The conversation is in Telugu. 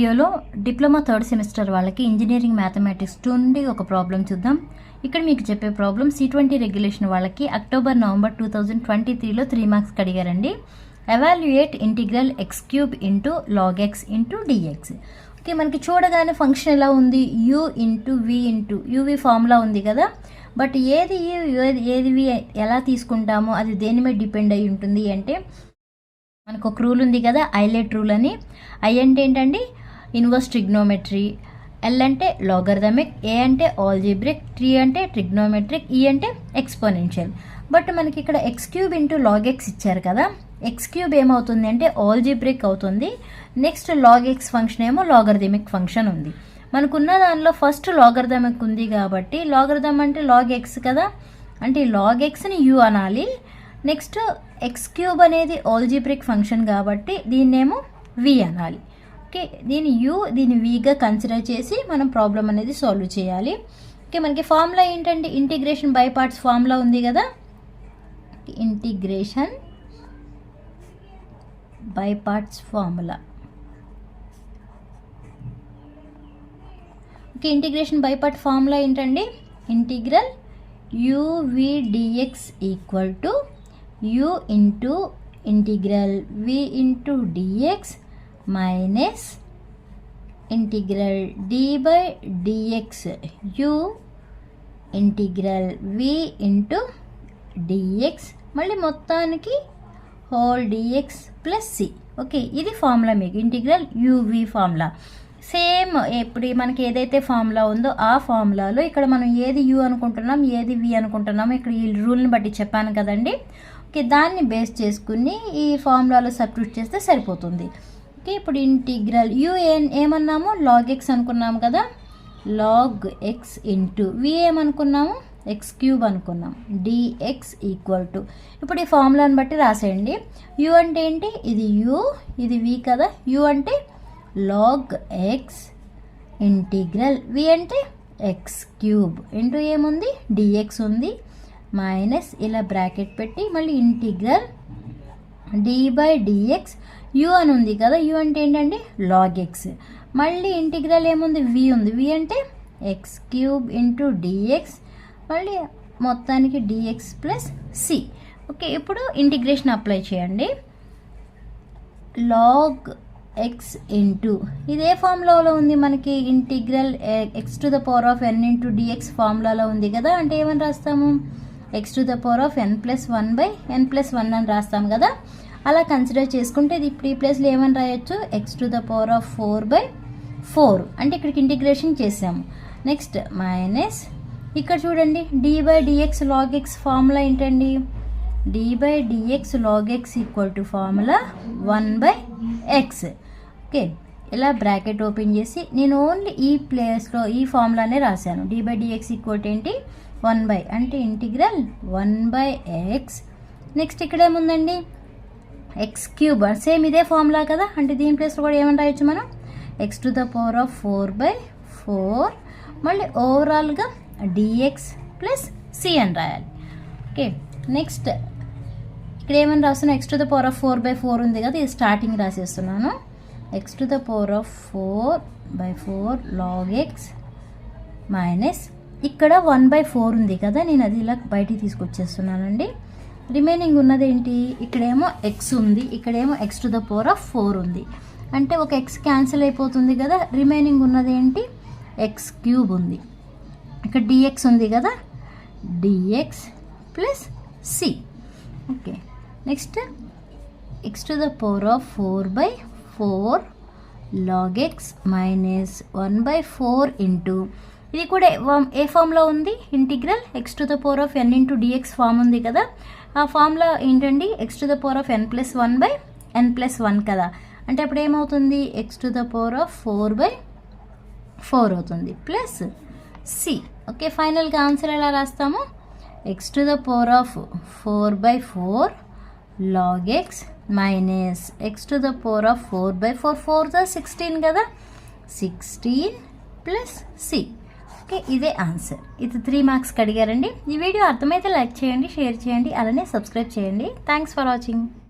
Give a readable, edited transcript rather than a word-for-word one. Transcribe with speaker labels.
Speaker 1: వీడియోలో డిప్లొమా థర్డ్ సెమిస్టర్ వాళ్ళకి ఇంజనీరింగ్ మ్యాథమెటిక్స్ 2 నుండి ఒక ప్రాబ్లం చూద్దాం. ఇక్కడ మీకు చెప్పే ప్రాబ్లం C20 రెగ్యులేషన్ వాళ్ళకి అక్టోబర్ నవంబర్ 2023లో 3 మార్క్స్ అడిగారండి. Evaluate integral x cube into log x into dx. Okay, మనకి చూడగానే ఫంక్షన్ ఎలా ఉంది, u into v into uv formula ఉంది కదా. బట్ ఏది ఏది v ఎలా తీసుకుంటామో అది దేని మీద డిపెండ్ అయి ఉంటుంది అంటే, మనకు ఒక రూల్ ఉంది కదా, ఐలెట్ రూల్ అని. ఐ అంటే ఏంటండి, ఇన్వర్స్ ట్రిగ్నోమెట్రీ, ఎల్ అంటే లాగరిథమిక్, ఏ అంటే ఆల్జీబ్రిక్, టీ అంటే ట్రిగ్నోమెట్రిక్, ఈ అంటే ఎక్స్పోనెన్షియల్. బట్ మనకి ఇక్కడ x cube into log x ఇచ్చారు కదా. ఎక్స్ క్యూబ్ ఏమవుతుంది అంటే ఆల్జీబ్రిక్ అవుతుంది. నెక్స్ట్ లాగ్ ఎక్స్ ఫంక్షన్ ఏమో లాగరిథమిక్ ఫంక్షన్ ఉంది. మనకున్న దానిలో ఫస్ట్ లాగరిథమిక్ ఉంది కాబట్టి లాగరిథమ్ అంటే లాగ్ ఎక్స్ కదా, అంటే లాగ్ ఎక్స్ని యూ అనాలి. నెక్స్ట్ ఎక్స్ క్యూబ్ అనేది ఆల్జీబ్రిక్ ఫంక్షన్ కాబట్టి దీన్నేమో వి అనాలి. ఓకే, దీన్ని విగా కన్సిడర్ చేసి మనం ప్రాబ్లం అనేది సాల్వ్ చేయాలి. ఓకే, మనకి ఫార్ములా ఏంటంటే ఇంటిగ్రేషన్ బై పార్ట్స్ ఫార్ములా ఉంది కదా. Integration by parts formula. Okay, integration by part formula ఏంటండి, integral uv dx equal to u into integral v into dx minus integral d by dx u integral v into dx మళ్ళీ మొత్తానికి whole dx plus c. Okay, ఇది ఫార్ములా మీకు ఇంటిగ్రల్ uv ఫార్ములా. సేమ్ ఇప్పుడు మనకి ఏదైతే ఫార్ములా ఉందో ఆ ఫార్ములాలో ఇక్కడ మనం ఏది u అనుకుంటున్నాం ఏది v అనుకుంటున్నాం ఇక్కడ ఈ రూల్ని బట్టి చెప్పాను కదండి. ఓకే, దాన్ని బేస్ చేసుకుని ఈ ఫార్ములాలో సబ్స్టిట్యూట్ చేస్తే సరిపోతుంది. ఓకే, ఇప్పుడు ఇంటిగ్రల్ u ఏమన్నాము, లాగ్ ఎక్స్ అనుకున్నాము కదా, లాగ్ ఎక్స్ ఇంటూ v ఏమనుకున్నాము, ఎక్స్ క్యూబ్ అనుకున్నాం, dx ఈక్వల్ టు ఇప్పుడు ఈ ఫార్ములాని బట్టి రాసేయండి. u అంటే ఏంటి, ఇది u ఇది v కదా, u అంటే లాగ్ ఎక్స్ ఇంటిగ్రల్ v అంటే ఎక్స్ క్యూబ్ ఇంటూ ఏముంది dx ఉంది మైనస్ ఇలా బ్రాకెట్ పెట్టి మళ్ళీ integral d by dx u అని ఉంది కదా, u అంటే ఏంటండి లాగ్ ఎక్స్, మళ్ళీ ఇంటిగ్రల్ ఏముంది v ఉంది, v అంటే ఎక్స్ క్యూబ్ ఇంటూ dx మళ్ళీ మొత్తానికి dx ప్లస్ c. ఓకే, ఇప్పుడు ఇంటిగ్రేషన్ అప్లై చేయండి. లాగ్ ఎక్స్ ఇంటూ ఇదే ఫార్ములాలో ఉంది మనకి, integral x to the power of n into dx ఫార్ములాలో ఉంది కదా. అంటే ఏమని రాస్తాము, x to the power of n plus 1 by n plus 1 అని రాస్తాం కదా. అలా కన్సిడర్ చేసుకుంటే ఇది ఇప్పుడు ఈ ప్లేస్లో ఏమని రాయొచ్చు, x to the power of 4 by 4 అంటే ఇక్కడికి ఇంటిగ్రేషన్ చేసాము. నెక్స్ట్ మైనస్ ఇక్కడ చూడండి d by dx log x formula ఏంటండి, d by dx log x equal to formula 1 by x. Okay, ఇలా బ్రాకెట్ ఓపెన్ చేసి నేను ఓన్లీ ఈ ప్లేస్లో ఈ ఫార్ములానే రాశాను. D by dx equal to ఏంటి 1 బై అంటే ఇంటిగ్రల్ 1 బై ఎక్స్. నెక్స్ట్ ఇక్కడ ఏముందండి ఎక్స్ క్యూబ్, సేమ్ ఇదే ఫార్ములా కదా, అంటే దీని ప్లేస్లో కూడా ఏమని రాయొచ్చు మనం, X to the power of 4 by 4 మళ్ళీ ఓవరాల్గా డిఎక్స్ ప్లస్ సి అని రాయాలి. ఓకే, నెక్స్ట్ ఇక్కడ ఏమని రాస్తున్నాను, x to the power of 4 by 4 ఉంది కదా, ఇది స్టార్టింగ్ రాసేస్తున్నాను. X to the power of 4 by 4 log x minus ఇక్కడ 1 బై 4 ఉంది కదా, నేను అది ఇలా బయటికి తీసుకొచ్చేస్తున్నానండి. రిమైనింగ్ ఉన్నది ఏంటి, ఇక్కడేమో ఎక్స్ ఉంది, ఇక్కడేమో X to the power of 4 ఉంది, అంటే ఒక ఎక్స్ క్యాన్సిల్ అయిపోతుంది కదా. రిమైనింగ్ ఉన్నది ఏంటి, ఎక్స్ క్యూబ్ ఉంది, ఇక్కడ డిఎక్స్ ఉంది కదా, dx plus c. Okay, next x to the power of 4 by 4 log x minus 1 by 4 into ఇది కూడా ఏ ఫామ్లో ఉంది, integral x to the power of n into dx form ఉంది కదా. ఆ ఫామ్లో ఏంటండి x to the power of n plus 1 by n plus 1 కదా, అంటే అప్పుడు ఏమవుతుంది x to the power of 4 by 4 అవుతుంది ప్లస్ సి. ఓకే, ఫైనల్గా ఆన్సర్ ఎలా రాస్తాము, x to the power of 4 by 4 log x minus x to the power of 4 by 4 4 16 కదా, 16 ప్లస్ సి. ఓకే, ఇదే ఆన్సర్. ఇది 3 మార్క్స్కి అడిగారండి. ఈ వీడియో అర్థమైతే లైక్ చేయండి, షేర్ చేయండి, అలానే సబ్స్క్రైబ్ చేయండి. Thanks for watching.